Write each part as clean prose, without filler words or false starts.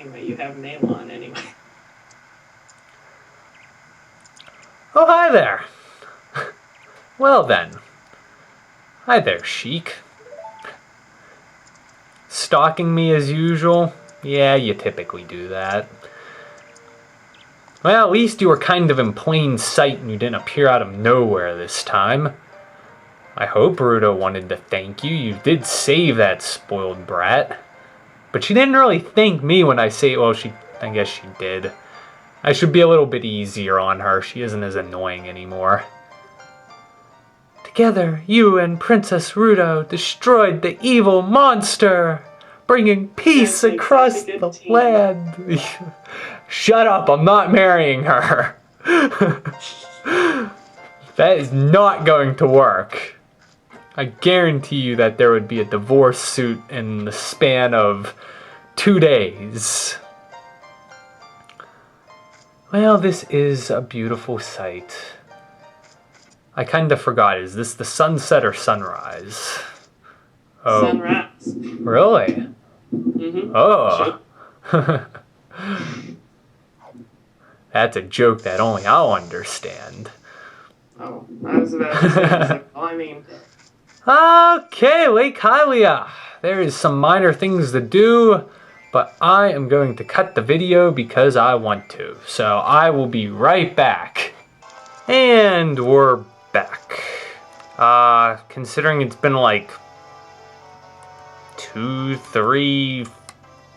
anyway. You have mail on anyway. Oh, hi there. Well then. Hi there, Sheik. Stalking me as usual? Yeah, you typically do that. Well, at least you were kind of in plain sight and you didn't appear out of nowhere this time. I hope Ruto wanted to thank you. You did save that spoiled brat. But she didn't really thank me when I say, well, I guess she did. I should be a little bit easier on her. She isn't as annoying anymore. Together, you and Princess Ruto destroyed the evil monster, bringing peace across the land. Shut up, I'm not marrying her. That is not going to work. I guarantee you that there would be a divorce suit in the span of 2 days. Well, this is a beautiful sight. I kind of forgot, is this the sunset or sunrise? Oh. Sunrise. Really? Mm-hmm. Oh. That's a joke that only I'll understand. Oh, I was about to say, I mean... Okay, Lake Hylia. There is some minor things to do, but I am going to cut the video because I want to. So I will be right back. And we're back. Considering it's been like 2, 3,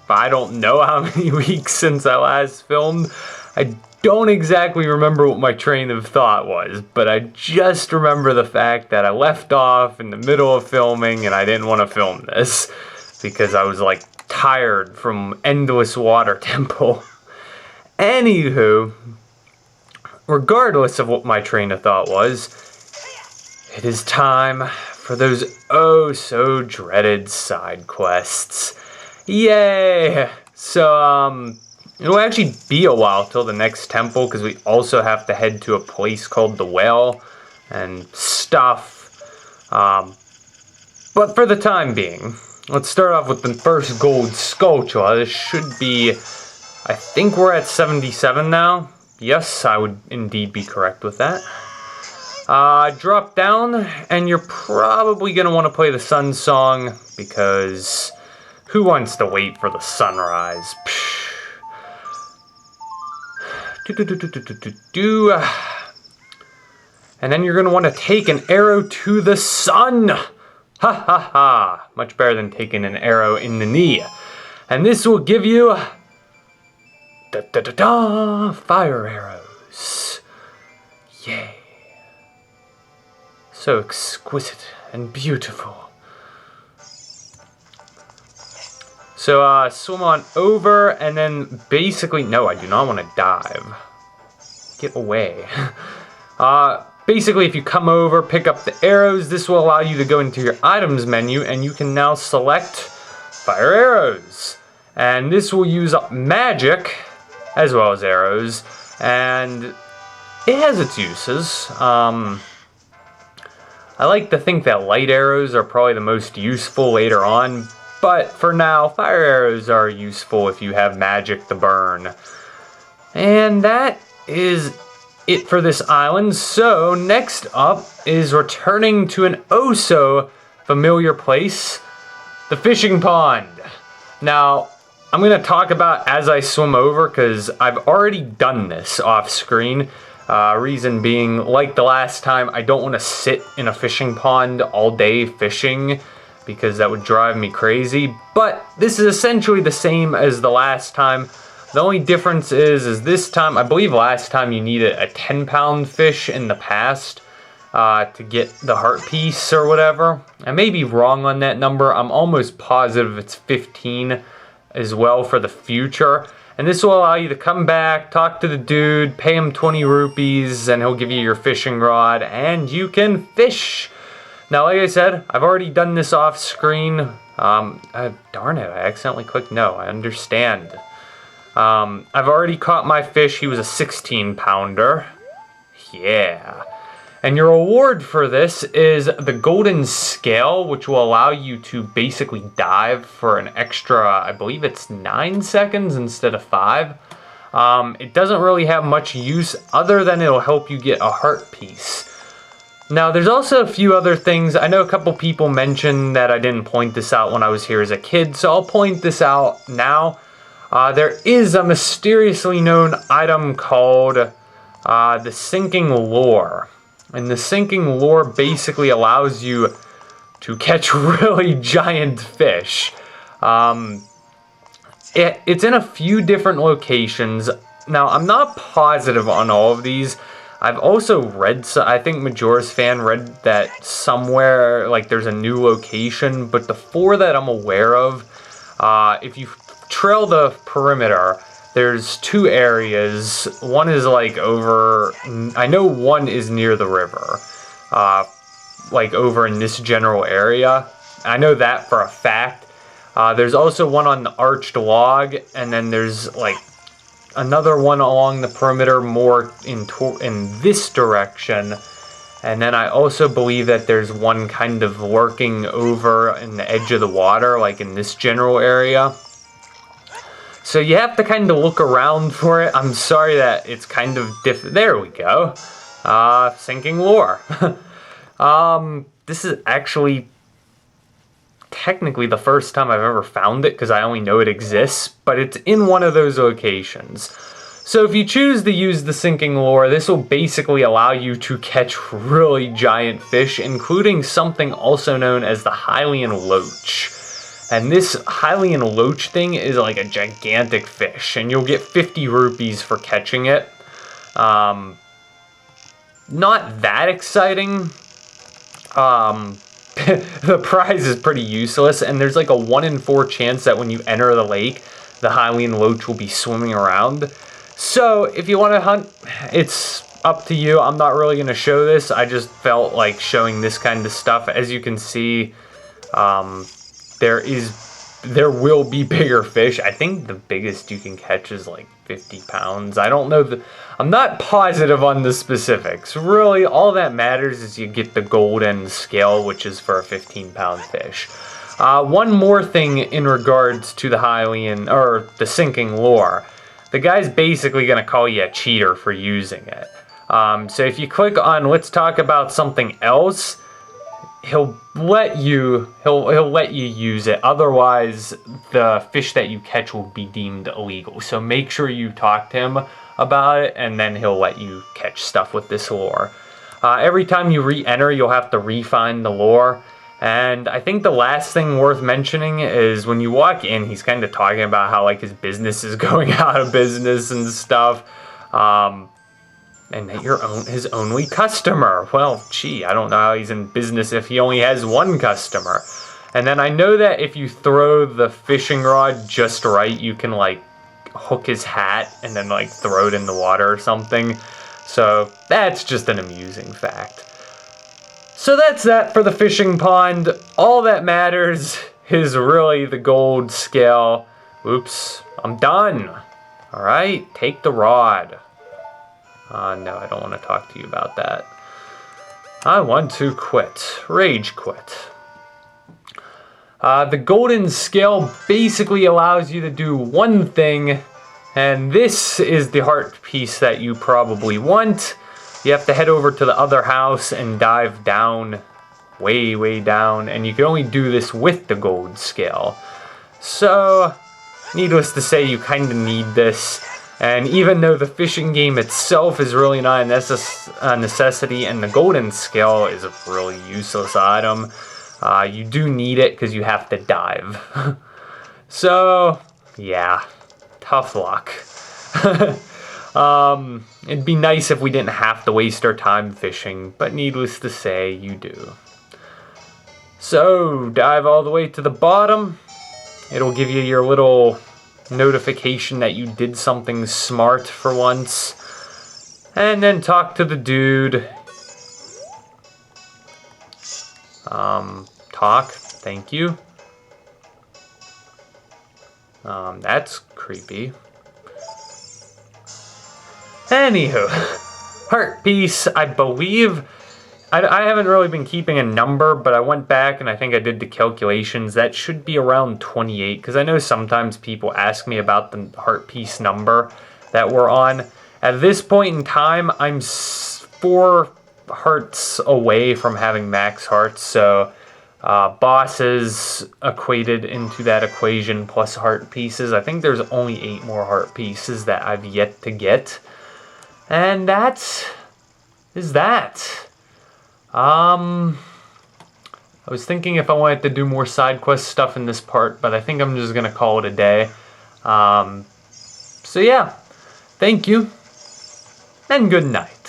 I don't know how many weeks since I last filmed. I don't exactly remember what my train of thought was, but I just remember the fact that I left off in the middle of filming and I didn't want to film this because I was like tired from endless water temple. Anywho, regardless of what my train of thought was, it is time for those oh so dreaded side quests. Yay! So, it'll actually be a while till the next temple because we also have to head to a place called the Well and stuff. But for the time being, let's start off with the first gold sculpture. This should be, I think we're at 77 now. Yes, I would indeed be correct with that. Drop down, and you're probably going to want to play the sun song because who wants to wait for the sunrise? And then you're going to want to take an arrow to the sun. Ha ha ha. Much better than taking an arrow in the knee. And this will give you fire arrows. Yay. So exquisite and beautiful. So, swim on over, and then basically... No, I do not want to dive. Get away. Basically, if you come over, pick up the arrows, this will allow you to go into your items menu, and you can now select fire arrows. And this will use up magic, as well as arrows, and it has its uses. I like to think that light arrows are probably the most useful later on, but for now, fire arrows are useful if you have magic to burn. And that is it for this island. So next up is returning to an oh-so familiar place, the fishing pond. Now, I'm going to talk about as I swim over because I've already done this off screen. Reason being, like the last time, I don't want to sit in a fishing pond all day fishing because that would drive me crazy. But this is essentially the same as the last time. The only difference is this time, I believe last time you needed a 10-pound fish in the past to get the heart piece or whatever. I may be wrong on that number. I'm almost positive it's 15 as well for the future. And this will allow you to come back, talk to the dude, pay him 20 rupees, and he'll give you your fishing rod, and you can fish. Now, like I said, I've already done this off screen. Darn it, I accidentally clicked no. I understand. I've already caught my fish. He was a 16-pounder. Yeah. And your reward for this is the golden scale, which will allow you to basically dive for an extra, I believe it's 9 seconds instead of 5. It doesn't really have much use other than it'll help you get a heart piece. Now, there's also a few other things. I know a couple people mentioned that I didn't point this out when I was here as a kid, so I'll point this out now. There is a mysteriously known item called the Sinking Lure. And the Sinking Lure basically allows you to catch really giant fish. It's in a few different locations. Now, I'm not positive on all of these. I've also read, I think Majora's Fan read that somewhere, like, there's a new location, but the 4 that I'm aware of, if you trail the perimeter, there's 2 areas. One is, like, over, I know one is near the river, like, over in this general area. I know that for a fact. There's also one on the arched log, and then there's, like, another one along the perimeter more in this direction. And then I also believe that there's one kind of lurking over in the edge of the water, like in this general area. So you have to kind of look around for it. I'm sorry that it's kind of there we go. Sinking Lure. This is actually technically the first time I've ever found it because I only know it exists, but it's in one of those locations. So if you choose to use the Sinking Lure, this will basically allow you to catch really giant fish, including something also known as the Hylian Loach. And this Hylian Loach thing is like a gigantic fish, and you'll get 50 rupees for catching it. Not that exciting. The prize is pretty useless, and there's like a 1 in 4 chance that when you enter the lake, the Hylian Loach will be swimming around. So if you want to hunt, it's up to you. I'm not really going to show this. I just felt like showing this kind of stuff. As you can see, there will be bigger fish. I think the biggest you can catch is like 50 pounds. I don't know. I'm not positive on the specifics. Really, all that matters is you get the golden scale, which is for a 15-pound fish. One more thing in regards to the Hylian, or the Sinking Lure. The guy's basically going to call you a cheater for using it. So if you click on let's talk about something else, he'll let you use it. Otherwise, the fish that you catch will be deemed illegal. So make sure you talk to him about it, and then he'll let you catch stuff with this lure. Every time you re-enter, you'll have to refine the lure. And I think the last thing worth mentioning is when you walk in, he's kind of talking about how like his business is going out of business and stuff. And that you're his only customer. Well, gee, I don't know how he's in business if he only has one customer. And then I know that if you throw the fishing rod just right, you can like hook his hat and then like throw it in the water or something. So that's just an amusing fact. So that's that for the fishing pond. All that matters is really the gold scale. Oops, I'm done. All right, take the rod. No, I don't want to talk to you about that. I want to quit. Rage quit. The golden scale basically allows you to do one thing, and this is the heart piece that you probably want. You have to head over to the other house and dive down, way, way down, and you can only do this with the gold scale. So, needless to say, you kind of need this. And even though the fishing game itself is really not a necessity, and the golden scale is a really useless item, you do need it because you have to dive. So, yeah, tough luck. It'd be nice if we didn't have to waste our time fishing, but needless to say, you do. So, dive all the way to the bottom. It'll give you your little notification that you did something smart for once. And then talk to the dude. Talk. Thank you. That's creepy. Anywho, heart piece, I believe I haven't really been keeping a number, but I went back and I think I did the calculations. That should be around 28, because I know sometimes people ask me about the heart piece number that we're on. At this point in time, I'm 4 hearts away from having max hearts, so bosses equated into that equation plus heart pieces. I think there's only 8 more heart pieces that I've yet to get. And that is that. I was thinking if I wanted to do more side quest stuff in this part, but I think I'm just gonna call it a day. So yeah, thank you, and good night.